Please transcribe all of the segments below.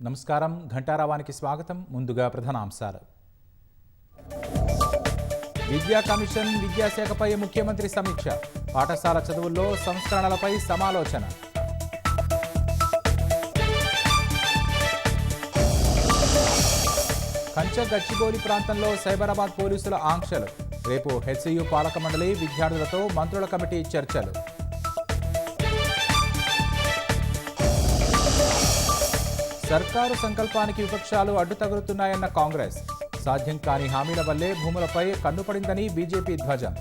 నమస్కారం. ఘంటారావానికి స్వాగతం. ముందుగా ప్రధానాంశాలు. విద్యా కమిషన్ విద్యాశాఖపై ముఖ్యమంత్రి సమీక్ష. పాఠశాల చదువుల్లో సంస్కరణలపై సమాలోచన. కంచ గచ్చిబౌలి ప్రాంతంలో సైబరాబాద్ పోలీసుల ఆంక్షలు. రేపు హెచ్సియు పాలక మండలి విద్యార్థులతో మంత్రుల కమిటీ చర్చలు. సర్కారు సంకల్పానికి విపక్షాలు అడ్డుతగులుతున్నాయన్న కాంగ్రెస్. సాధ్యం కాని హామీల వల్లే భూములపై కన్నుపడిందని బీజేపీ ధ్వజం.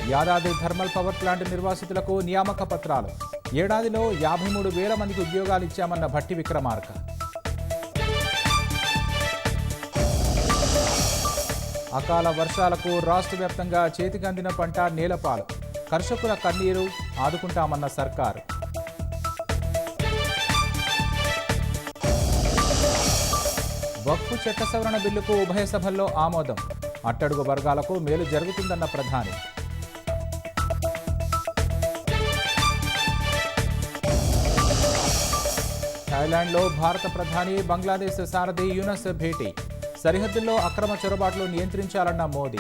యాదాద్రి థర్మల్ పవర్ ప్లాంట్ నిర్వాసితులకు నియామక పత్రాలు. ఏడాదిలో 53,000 మందికి ఉద్యోగాలు ఇచ్చామన్న భట్టి విక్రమార్క. అకాల వర్షాలకు రాష్ట్ర వ్యాప్తంగా చేతికందిన పంట నేలపాలు. కర్షకుల కన్నీరు ఆదుకుంటామన్న సర్కారు. వక్ఫ్ చట్ట సవరణ బిల్లుకు ఉభయ సభల్లో ఆమోదం. అట్టడుగు వర్గాలకు మేలు జరుగుతుందన్న ప్రధాని. థాయిలాండ్లో భారత ప్రధాని బంగ్లాదేశ్ సారథి యూనస్ భేటీ. సరిహద్దుల్లో అక్రమ చొరబాట్లు నియంత్రించాలన్న మోదీ.